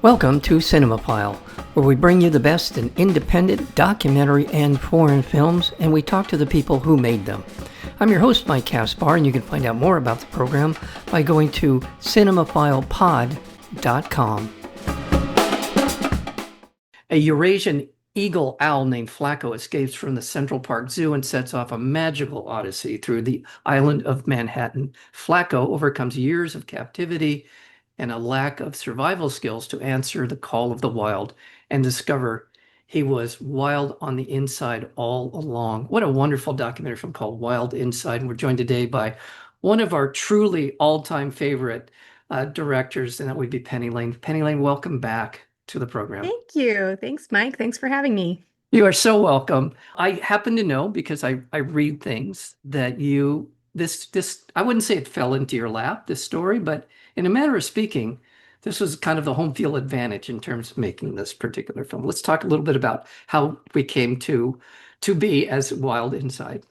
Welcome to Cinemophile, where we bring you the best in independent, documentary, and foreign films, and we talk to the people who made them. I'm your host, Mike Caspar, and you can find out more about the program by going to cinemophilepod.com. A Eurasian Eagle-Owl named Flaco escapes from the Central Park Zoo and sets off a magical odyssey through the island of Manhattan. Flaco overcomes years of captivity and a lack of survival skills to answer the call of the wild and discover he was wild on the inside all along. What a wonderful documentary film called Wild Inside. And we're joined today by one of our truly all-time favorite directors, and that would be Penny Lane. Penny Lane, welcome back to the program. Thank you. Thanks, Mike. Thanks for having me. You are so welcome. I happen to know, because I read things, that this I wouldn't say it fell into your lap, this story, but in a manner of speaking, this was kind of the home field advantage in terms of making this particular film. Let's talk a little bit about how we came to be as Wild Inside.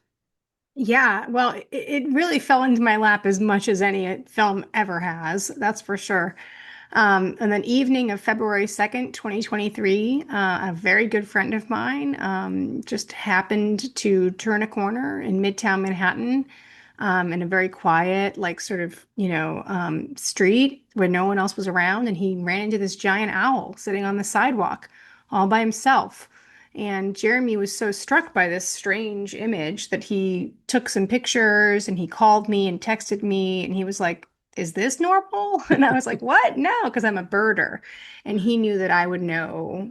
Yeah, well, it really fell into my lap as much as any film ever has. That's for sure. And then evening of February 2nd, 2023, a very good friend of mine just happened to turn a corner in Midtown Manhattan in a very quiet, like sort of, street where no one else was around. And he ran into this giant owl sitting on the sidewalk all by himself. And Jeremy was so struck by this strange image that he took some pictures and he called me and texted me and he was like, "Is this normal?" And I was like, "What? No," because I'm a birder. And he knew that I would know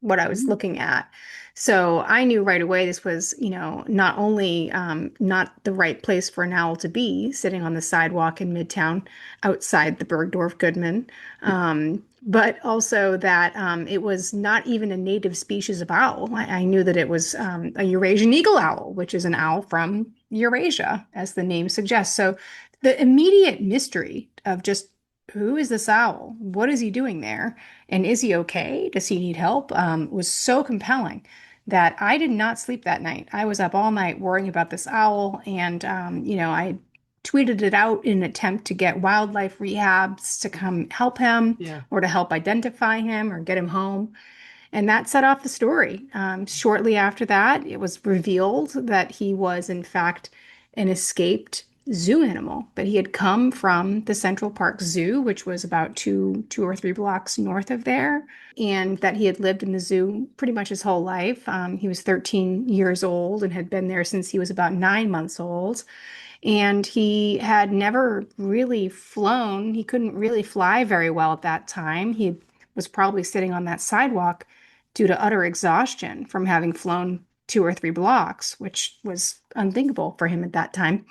what I was looking at. So I knew right away this was, not only not the right place for an owl to be, sitting on the sidewalk in Midtown outside the Bergdorf Goodman, but also that it was not even a native species of owl. I knew that it was a Eurasian Eagle-Owl, which is an owl from Eurasia, as the name suggests. So the immediate mystery of just who is this owl? What is he doing there? And is he okay? Does he need help? Was so compelling that I did not sleep that night. I was up all night worrying about this owl. And, I tweeted it out in an attempt to get wildlife rehabs to come help him or to help identify him or get him home. And that set off the story. Shortly after that, it was revealed that he was, in fact, an escaped zoo animal, but he had come from the Central Park Zoo, which was about two or three blocks north of there, and that he had lived in the zoo pretty much his whole life. He was 13 years old and had been there since he was about 9 months old. And he had never really flown. He couldn't really fly very well at that time. He was probably sitting on that sidewalk due to utter exhaustion from having flown 2 or 3 blocks, which was unthinkable for him at that time.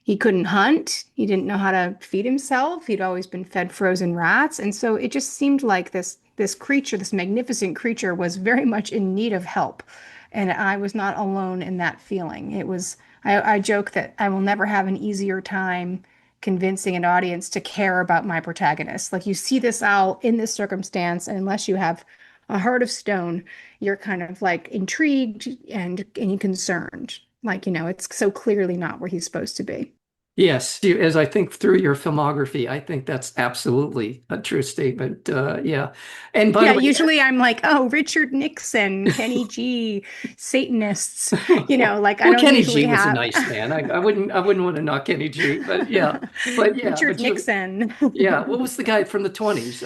He couldn't hunt. He didn't know how to feed himself. He'd always been fed frozen rats. And so it just seemed like this creature, this magnificent creature, was very much in need of help. And I was not alone in that feeling. I joke that I will never have an easier time convincing an audience to care about my protagonist. Like, you see this owl in this circumstance, and unless you have a heart of stone, you're kind of like intrigued and concerned. Like, it's so clearly not where he's supposed to be. Yes, as I think through your filmography, I think that's absolutely a true statement. Yeah. And by Yeah, the way, usually I'm like, oh, Richard Nixon, Kenny G, Satanists, like I well, don't Kenny usually G was a have nice man. I wouldn't want to knock Kenny G, but yeah, Richard Nixon. yeah. What was the guy from the 20s?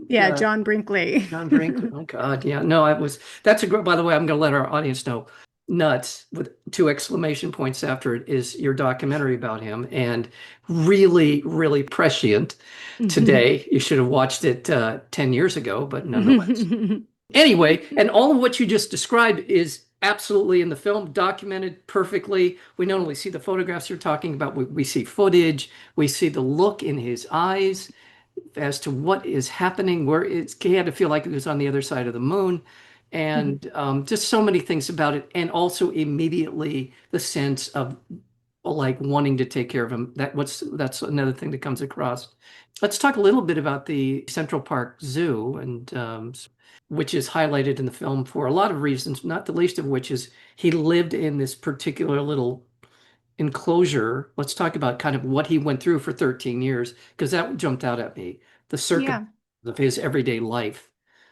Yeah, John Brinkley. John Brinkley. Oh God, yeah. No, that's a great. By the way, I'm going to let our audience know. Nuts with 2 exclamation points after it is your documentary about him, and really, really prescient today. You should have watched it 10 years ago, but nonetheless. Anyway, and all of what you just described is absolutely in the film, documented perfectly. We not only see the photographs you're talking about, we see footage, we see the look in his eyes as to what is happening, he had to feel like he was on the other side of the moon. And just so many things about it. And also immediately the sense of like wanting to take care of him. That's another thing that comes across. Let's talk a little bit about the Central Park Zoo, and which is highlighted in the film for a lot of reasons, not the least of which is he lived in this particular little enclosure. Let's talk about kind of what he went through for 13 years, because that jumped out at me. The Yeah. of his everyday life.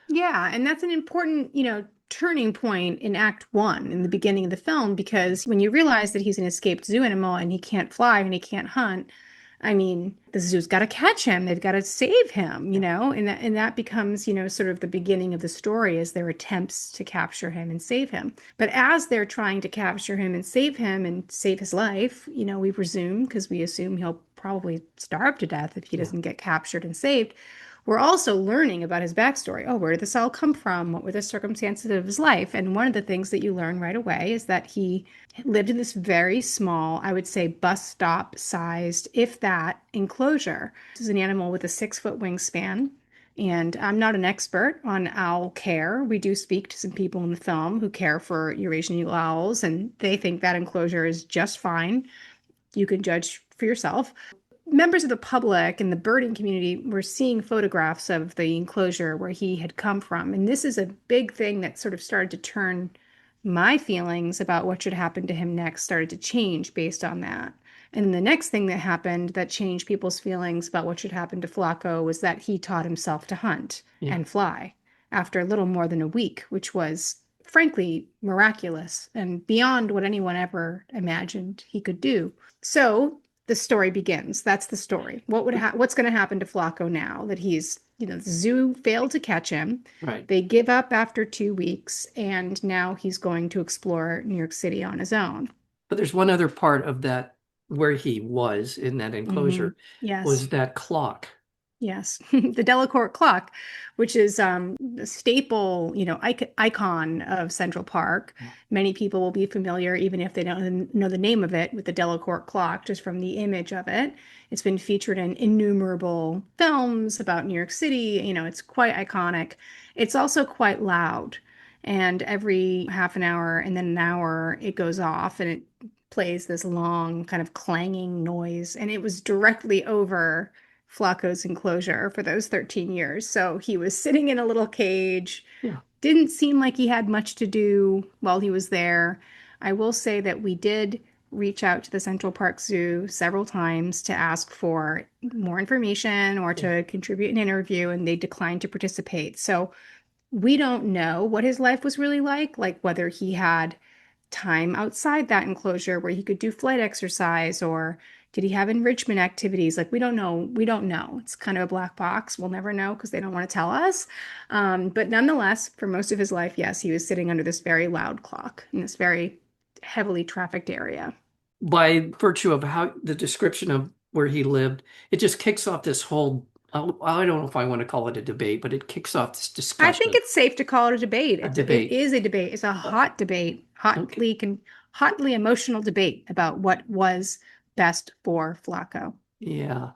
Yeah, and that's an important, turning point in Act One, in the beginning of the film, because when you realize that he's an escaped zoo animal and he can't fly and he can't hunt, I mean, the zoo's got to catch him. They've got to save him, Yeah. and that becomes, sort of the beginning of the story as their attempts to capture him and save him. But as they're trying to capture him and save his life, we presume, because we assume he'll probably starve to death if he Yeah. doesn't get captured and saved. We're also learning about his backstory. Oh, where did this all come from? What were the circumstances of his life? And one of the things that you learn right away is that he lived in this very small, I would say, bus stop sized, if that, enclosure. This is an animal with a 6 foot wingspan. And I'm not an expert on owl care. We do speak to some people in the film who care for Eurasian Eagle-Owls, and they think that enclosure is just fine. You can judge for yourself. Members of the public and the birding community were seeing photographs of the enclosure where he had come from. And this is a big thing that sort of started to turn my feelings about what should happen to him next started to change based on that. And the next thing that happened that changed people's feelings about what should happen to Flaco was that he taught himself to hunt Yeah. and fly after a little more than a week, which was frankly miraculous and beyond what anyone ever imagined he could do. So the story begins. That's the story. What's going to happen to Flaco now that the zoo failed to catch him. Right. They give up after 2 weeks, and now he's going to explore New York City on his own. But there's one other part of that where he was in that enclosure Yes. was that clock. Yes, the Delacorte clock, which is the staple, icon of Central Park. Yeah. Many people will be familiar, even if they don't know the name of it, with the Delacorte clock, just from the image of it. It's been featured in innumerable films about New York City. It's quite iconic. It's also quite loud, and every half an hour and then an hour, it goes off and it plays this long kind of clanging noise, and it was directly over Flaco's enclosure for those 13 years. So he was sitting in a little cage, Yeah. didn't seem like he had much to do while he was there. I will say that we did reach out to the Central Park Zoo several times to ask for more information or Yeah. to contribute an interview, and they declined to participate. So we don't know what his life was really like whether he had time outside that enclosure where he could do flight exercise, or did he have enrichment activities? Like, we don't know. We don't know. It's kind of a black box. We'll never know because they don't want to tell us. But nonetheless, for most of his life, yes, he was sitting under this very loud clock in this very heavily trafficked area. By virtue of how the description of where he lived, it just kicks off this whole, I don't know if I want to call it a debate, but it kicks off this I think discussion, it's safe to call it a debate. a It debate. is a debate. It's a hot debate, Okay. hotly emotional debate about what was best for Flaco. Yeah.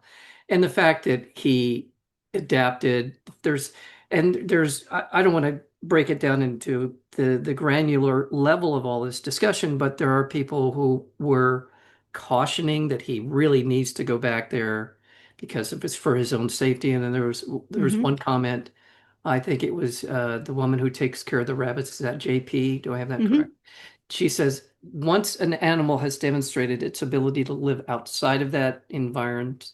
And the fact that he adapted, I don't want to break it down into the granular level of all this discussion, but there are people who were cautioning that he really needs to go back there because of it's for his own safety. And then there was Hmm. one comment, I think it was the woman who takes care of the rabbits. Is that JP? Do I have that correct? Hmm. She says, once an animal has demonstrated its ability to live outside of that environment,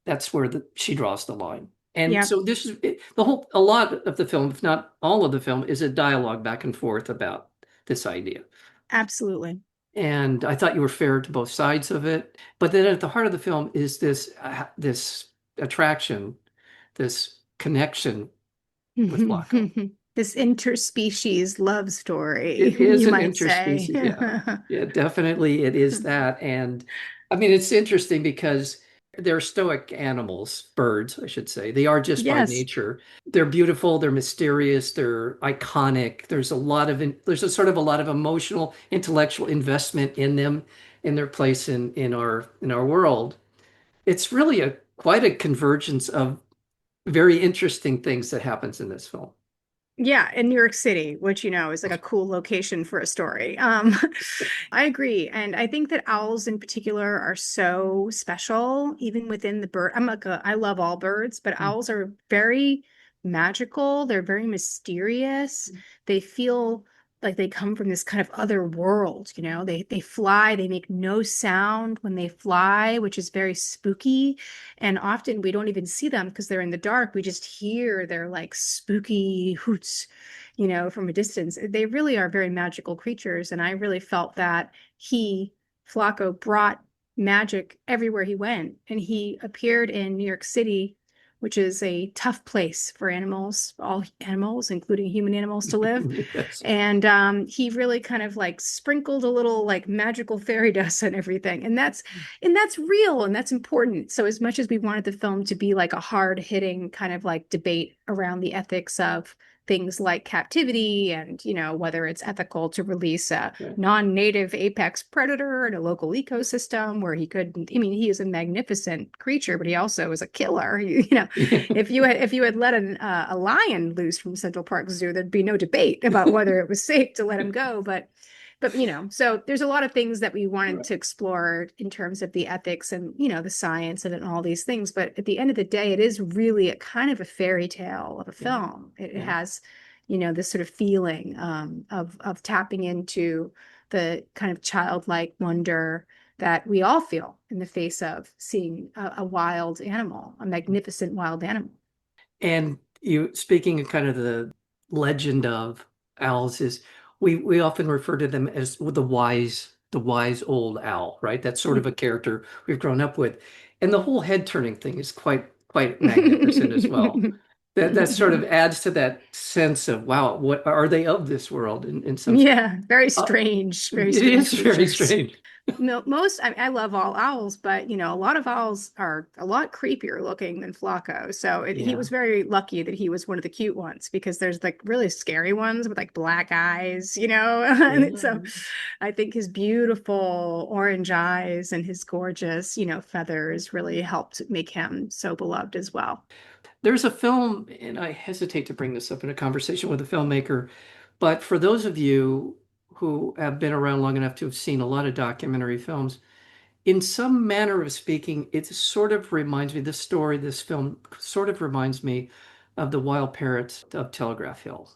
that's where she draws the line. And Yeah, so this is a lot of the film, if not all of the film, is a dialogue back and forth about this idea. absolutely. And I thought you were fair to both sides of it. But then at the heart of the film is this attraction, this connection with Flaco. This interspecies love story, It is you an might say. interspecies, yeah. Yeah, definitely it is that. And I mean, it's interesting because they're stoic animals, birds, I should say. They are just by Yes, nature. They're beautiful, they're mysterious, they're iconic. There's a lot of emotional, intellectual investment in them, in their place in our world. It's really a quite a convergence of very interesting things that happens in this film. yeah, in New York City, which is like a cool location for a story. I agree, and I think that owls in particular are so special, even within the bird. I love all birds, but Mm. owls are very magical. They're very mysterious. They feel like they come from this kind of other world, you know. They fly, they make no sound when they fly, which is very spooky. And often we don't even see them because they're in the dark. We just hear their like spooky hoots, you know, from a distance. They really are very magical creatures. And I really felt that Flaco, brought magic everywhere he went. And he appeared in New York City, which is a tough place for animals, all animals, including human animals, to live. Yes. And he really kind of like sprinkled a little like magical fairy dust and everything. And that's real and that's important. So as much as we wanted the film to be like a hard hitting kind of like debate around the ethics of things like captivity and, you know, whether it's ethical to release a Right. non-native apex predator in a local ecosystem where he could, I mean, he is a magnificent creature, but he also is a killer. You know, if you had let a lion loose from Central Park Zoo, there'd be no debate about whether it was safe to let him go. But you know, so there's a lot of things that we wanted Right. to explore in terms of the ethics and, you know, the science and all these things. But at the end of the day, it is really a kind of a fairy tale of a Yeah. film. It Yeah. has, you know, this sort of feeling of tapping into the kind of childlike wonder that we all feel in the face of seeing a wild animal, a magnificent wild animal. And you speaking of kind of the legend of owls is we often refer to them as the wise old owl, right? That's sort of a character we've grown up with. And the whole head turning thing is quite magnificent as well. That sort of adds to that sense of wow, what are they of this world in some sense? Yeah, very It strange is very creatures. strange. Most, I love all owls, but you know, a lot of owls are a lot creepier looking than Flaco. So he Yeah. was very lucky that he was one of the cute ones because there's like really scary ones with like black eyes, you know. And Yeah. so I think his beautiful orange eyes and his gorgeous, you know, feathers really helped make him so beloved as well. There's a film, and I hesitate to bring this up in a conversation with a filmmaker, but for those of you who have been around long enough to have seen a lot of documentary films, in some manner of speaking, it sort of reminds me, this film sort of reminds me of the wild parrots of Telegraph Hill.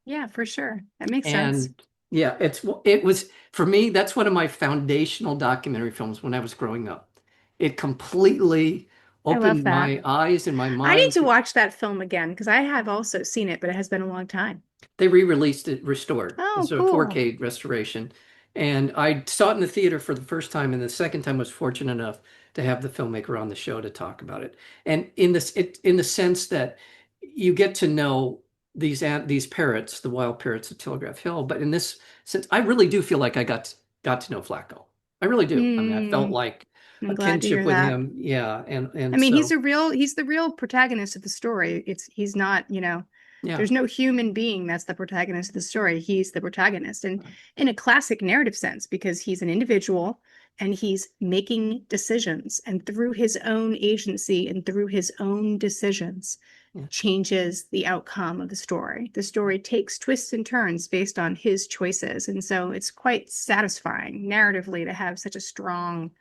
Yeah, for sure. That makes sense. And yeah, it was for me, that's one of my foundational documentary films when I was growing up. It completely I love opened that. my eyes and my I need mind to to watch that film again because I have also seen it, but it has been a long time. they re-released it, restored. Oh, It's a cool. 4K restoration. And I saw it in the theater for the first time, and the second time was fortunate enough to have the filmmaker on the show to talk about it. And in the sense that you get to know these parrots, the wild parrots of Telegraph Hill, but in this sense, I really do feel like I got to know Flacco. I really do. I mean, I felt Hmm. like I'm a glad to kinship hear with that. him. Yeah, I and mean, so he's the real protagonist of the story. He's not, you know, yeah. there's no human being that's the protagonist of the story. He's the protagonist. And in a classic narrative sense, because he's an individual and he's making decisions. And through his own agency and through his own decisions, Yeah. changes the outcome of the story. The story takes twists and turns based on his choices. And so it's quite satisfying narratively to have such a strong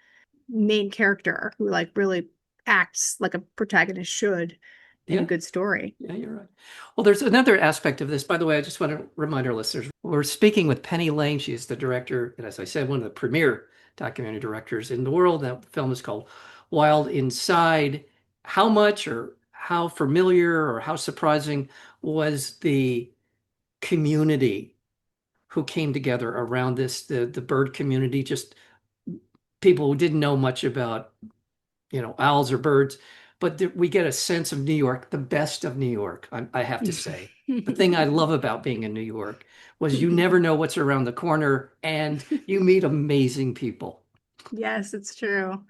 main character who like really acts like a protagonist should in a Yeah. good story. Yeah, you're right. Well, there's another aspect of this. By the way, I just want to remind our listeners, we're speaking with Penny Lane. She's the director, and as I said, one of the premier documentary directors in the world. That film is called Wild Inside. How much or how familiar or how surprising was the community who came together around this, the bird community, just people who didn't know much about owls or birds, but we get a sense of New York, the best of New York, I have to say. The thing I love about being in New York was you never know what's around the corner and you meet amazing people. Yes, it's true.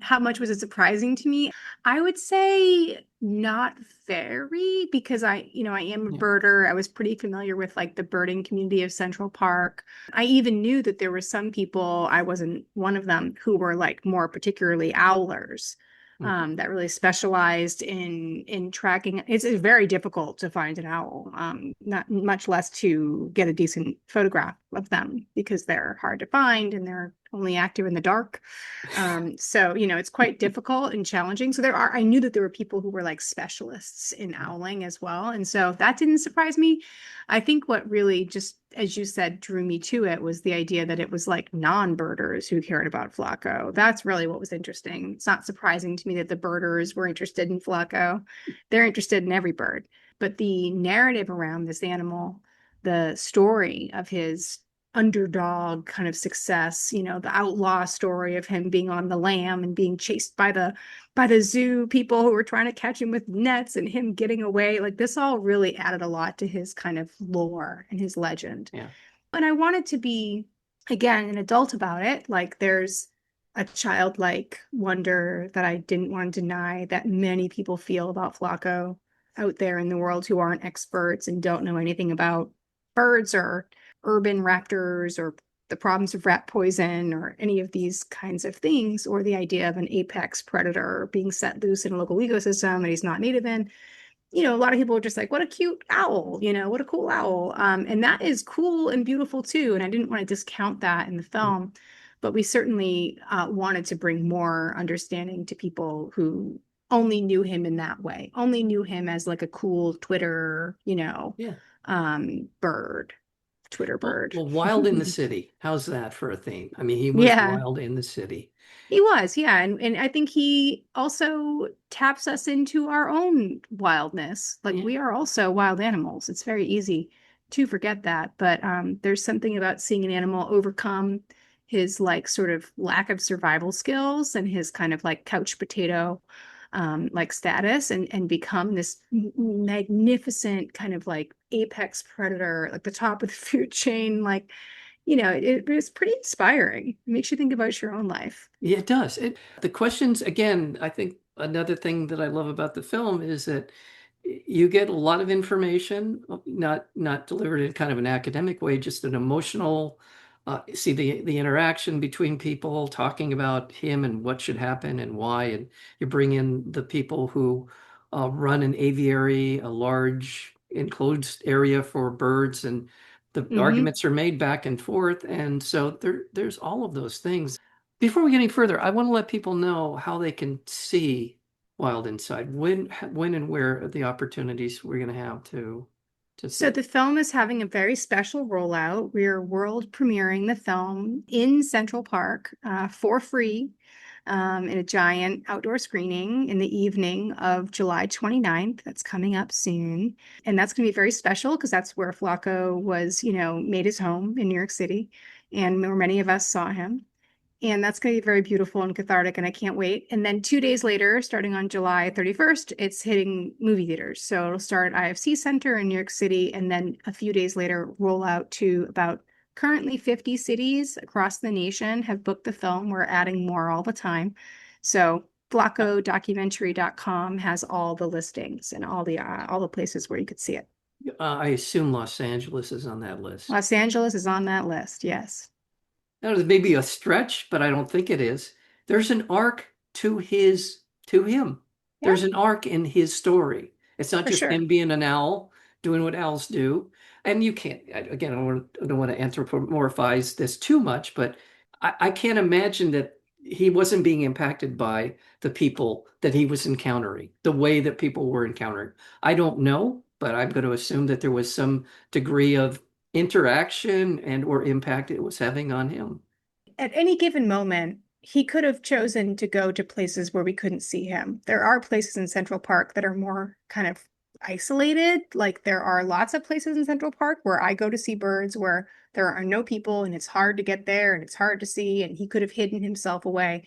How much was it surprising to me? I would say not very because I am a Yeah. birder. I was pretty familiar with like the birding community of Central Park. I even knew that there were some people, I wasn't one of them, who were like more particularly owlers. Mhm. That really specialized in tracking. It's very difficult to find an owl, not much less to get a decent photograph. of them because they're hard to find and they're only active in the dark. So, it's quite difficult and challenging. So I knew that there were people who were like specialists in owling as well. And so that didn't surprise me. I think what really just, as you said, drew me to it was the idea that it was like non-birders who cared about Flaco. That's really what was interesting. It's not surprising to me that the birders were interested in Flaco. They're interested in every bird. But the narrative around this animal, the story of his underdog kind of success, the outlaw story of him being on the lam and being chased by the zoo people who were trying to catch him with nets and him getting away, like this all really added a lot to his kind of lore and his legend. Yeah. And I wanted to be, again, an adult about it. Like there's a childlike wonder that I didn't want to deny that many people feel about Flaco out there in the world who aren't experts and don't know anything about birds or urban raptors or the problems of rat poison or any of these kinds of things, or the idea of an apex predator being set loose in a local ecosystem that he's not native in. A lot of people are just like, what a cute owl, what a cool owl. And that is cool and beautiful too. And I didn't want to discount that in the film, but we certainly wanted to bring more understanding to people who only knew him in that way, only knew him as like a cool Twitter, Yeah. bird, Twitter bird. Well, wild in the city. How's that for a theme? I mean, he was Yeah. wild in the city. He was, yeah. And I think he also taps us into our own wildness. Like Yeah. we are also wild animals. It's very easy to forget that. But there's something about seeing an animal overcome his like sort of lack of survival skills and his kind of like couch potato like status and become this magnificent kind of like apex predator, like the top of the food chain, like it's pretty inspiring. It makes you think about your own life. Yeah, it does. The questions, again, I think another thing that I love about the film is that you get a lot of information, not delivered in kind of an academic way, just an emotional, see the interaction between people talking about him and what should happen and why. And you bring in the people who run an aviary, a large enclosed area for birds, and the Hmm. arguments are made back and forth. And so there's all of those things. Before we get any further, I want to let people know how they can see Wild Inside. When and where are the opportunities we're going to have to see So it? the film is having a very special rollout. We're world premiering the film in Central Park for free in a giant outdoor screening in the evening of July 29th. That's coming up soon. And that's going to be very special because that's where Flaco was, made his home in New York City and where many of us saw him. And that's going to be very beautiful and cathartic, and I can't wait. And then 2 days later, starting on July 31st, it's hitting movie theaters. So it'll start at IFC Center in New York City, and then a few days later, roll out to about currently 50 cities across the nation have booked the film. We're adding more all the time. So FlacoDocumentary.com has all the listings and all the places where you could see it. I assume Los Angeles is on that list. Los Angeles is on that list, yes. That was maybe a stretch, but I don't think it is. There's an arc to him. Yeah, There's an arc in his story. It's not for just sure. him being an owl, doing what owls do. And you can't, again, I don't want to anthropomorphize this too much, but I can't imagine that he wasn't being impacted by the people that he was encountering, the way that people were encountering. I don't know, but I'm going to assume that there was some degree of interaction and or impact it was having on him. At any given moment, he could have chosen to go to places where we couldn't see him. There are places in Central Park that are more kind of isolated. Like there are lots of places in Central Park where I go to see birds where there are no people and it's hard to get there and it's hard to see, and he could have hidden himself away.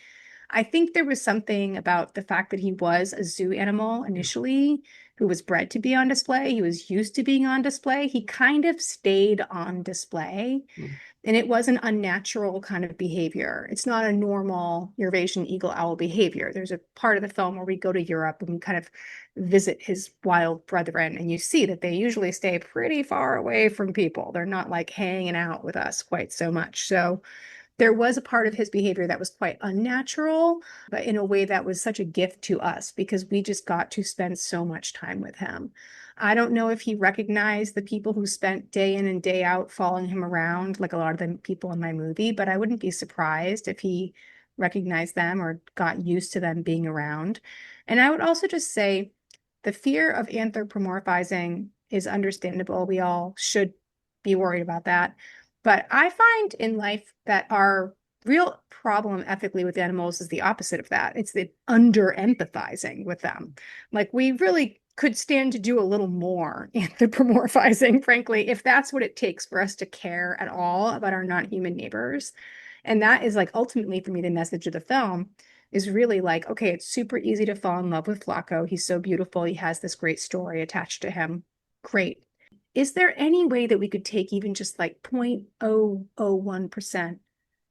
I think there was something about the fact that he was a zoo animal initially, who was bred to be on display. He was used to being on display. He kind of stayed on display. Mm. And it was an unnatural kind of behavior. It's not a normal Eurasian eagle-owl behavior. There's a part of the film where we go to Europe and we kind of visit his wild brethren, and you see that they usually stay pretty far away from people. They're not like hanging out with us quite so much. So there was a part of his behavior that was quite unnatural, but in a way that was such a gift to us because we just got to spend so much time with him. I don't know if he recognized the people who spent day in and day out following him around, like a lot of the people in my movie, but I wouldn't be surprised if he recognized them or got used to them being around. And I would also just say the fear of anthropomorphizing is understandable. We all should be worried about that. But I find in life that our real problem ethically with animals is the opposite of that. It's the under empathizing with them. Like we really could stand to do a little more anthropomorphizing, frankly, if that's what it takes for us to care at all about our non-human neighbors. And that is like ultimately for me, the message of the film is really like, okay, it's super easy to fall in love with Flaco. He's so beautiful. He has this great story attached to him. Great. Is there any way that we could take even just like 0.001%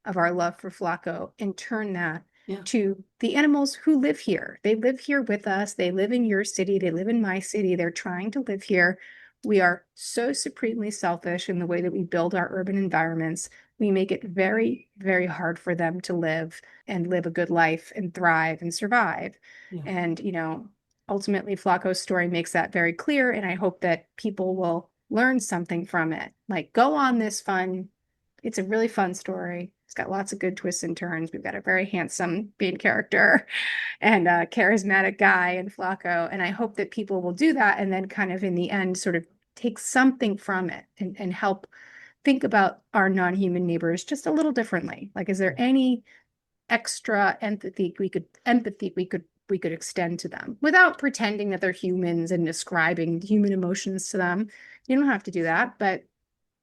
of our love for Flaco and turn that to the animals who live here? They live here with us. They live in your city. They live in my city. They're trying to live here. We are so supremely selfish in the way that we build our urban environments. We make it very, very hard for them to live and live a good life and thrive and survive. Yeah. And, ultimately, Flaco's story makes that very clear. And I hope that people will learn something from it. Like, go on this fun. It's a really fun story. It's got lots of good twists and turns. We've got a very handsome main character and a charismatic guy in Flaco. And I hope that people will do that and then kind of in the end sort of take something from it and help think about our non-human neighbors just a little differently. Like, is there any extra empathy we could extend to them without pretending that they're humans and ascribing human emotions to them? You don't have to do that, but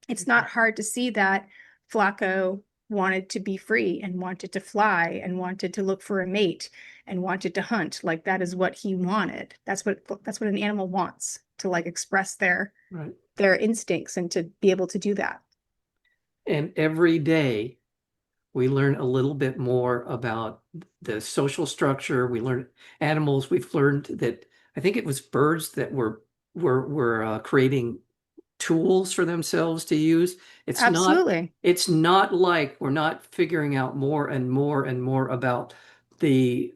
it's not hard to see that Flaco wanted to be free and wanted to fly and wanted to look for a mate and wanted to hunt. Like that is what he wanted. That's what an animal wants, to like express their instincts and to be able to do that. And every day we learn a little bit more about the social structure. We learn animals. We've learned that I think it was birds that were creating tools for themselves to use. Absolutely. It's not like we're not figuring out more and more and more about the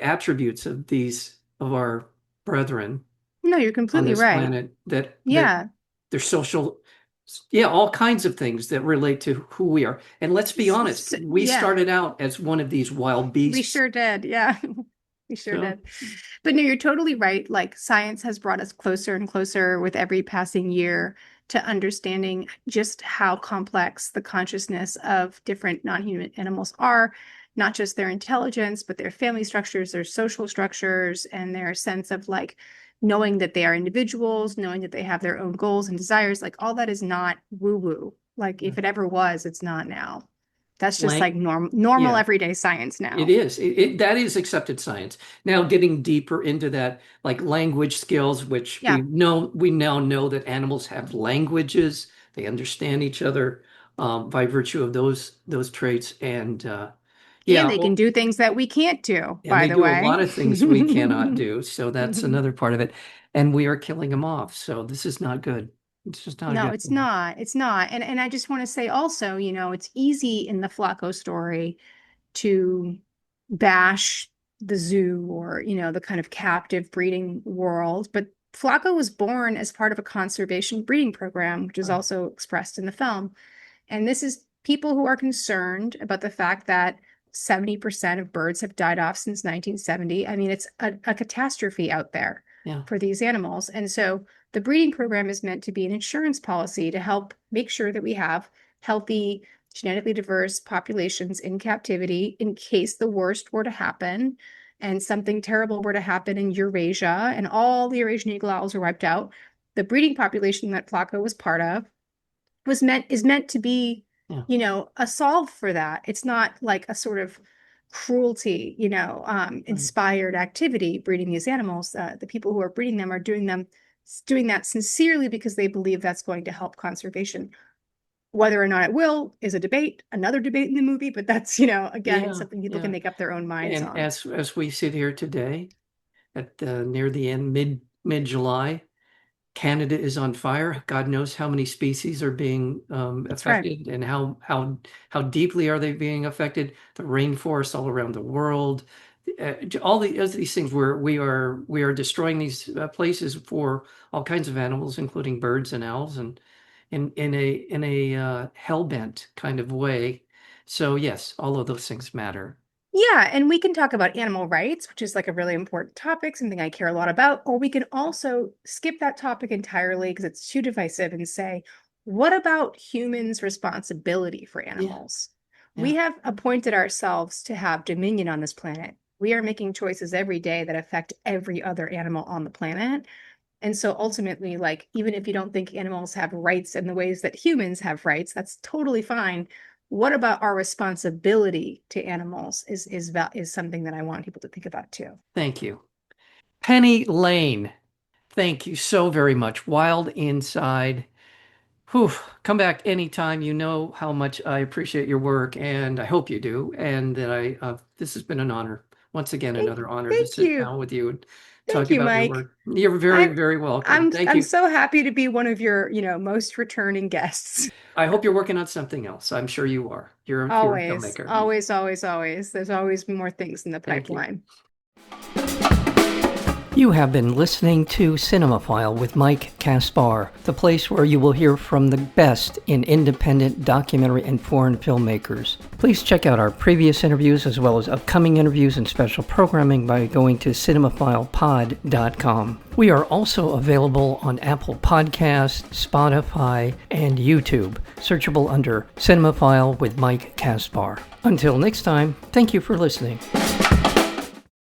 attributes of our brethren No, you're on completely this right. planet, that Yeah. their social, all kinds of things that relate to who we are. And let's be honest, we Yeah, started out as one of these wild we beasts. sure did. Yeah, we sure So did. But no, you're totally right. Like science has brought us closer and closer with every passing year to understanding just how complex the consciousness of different non-human animals are, not just their intelligence, but their family structures, their social structures, and their sense of like knowing that they are individuals, knowing that they have their own goals and desires. Like all that is not woo-woo. Like if it ever was, it's not now. That's just like normal yeah, everyday science it now. is. That is accepted science. Now, getting deeper into that, like language skills, which Yeah. we now know that animals have languages. They understand each other by virtue of those traits. And And yeah, they can well, do things that we can't do, and by they the do a way. lot of things we cannot do. So that's another part of it. And we are killing them off. So this is not good. It's just not No, good. it's not. It's not. And I just want to say also, it's easy in the Flaco story to bash the zoo or, the kind of captive breeding world. But Flaco was born as part of a conservation breeding program, which is Right. also expressed in the film. And this is people who are concerned about the fact that 70% of birds have died off since 1970. I mean, it's a catastrophe out there Yeah. for these animals. And so the breeding program is meant to be an insurance policy to help make sure that we have healthy, genetically diverse populations in captivity in case the worst were to happen and something terrible were to happen in Eurasia and all the Eurasian eagle-owls are wiped out. The breeding population that Flaco was part of is meant to be, Yeah. a solve for that. It's not like a sort of cruelty, Right. inspired activity breeding these animals. The people who are breeding them are doing that sincerely because they believe that's going to help conservation. Whether or not it will is another debate in the movie, but that's, again, Yeah. something people can Yeah. make up their own minds And on. as we sit here today, at near the end, mid July, Canada is on fire. God knows how many species are being That's right. affected, and how deeply are they being affected. The rainforests all around the world, all these things where we are destroying these places for all kinds of animals, including birds and owls, and in a hell-bent kind of way. So yes, all of those things matter. Yeah, and we can talk about animal rights, which is like a really important topic, something I care a lot about, or we can also skip that topic entirely because it's too divisive and say, what about humans' responsibility for Yeah, animals? We yeah. have appointed ourselves to have dominion on this planet. We are making choices every day that affect every other animal on the planet. And so ultimately, like, even if you don't think animals have rights in the ways that humans have rights, that's totally fine. What about our responsibility to animals is something that I want people to think about too. Thank you. Penny Lane, thank you so very much. Wild Inside. Whew, come back anytime. You know how much I appreciate your work, and I hope you do. And that this has been an honor. Once again, Thank, another honor to thank sit you. down with you and Thank talk you, about your Mike. work. You're very, I'm very welcome. I'm Thank I'm you. so happy to be one of your, most returning guests. I hope you're working on something else. I'm sure you are. You're a Always, filmmaker. always, always, always. There's always more things in the Thank you. pipeline. You have been listening to Cinemaphile with Mike Kaspar, the place where you will hear from the best in independent documentary and foreign filmmakers. Please check out our previous interviews as well as upcoming interviews and special programming by going to cinemaphilepod.com. We are also available on Apple Podcasts, Spotify, and YouTube, searchable under Cinemaphile with Mike Kaspar. Until next time, thank you for listening.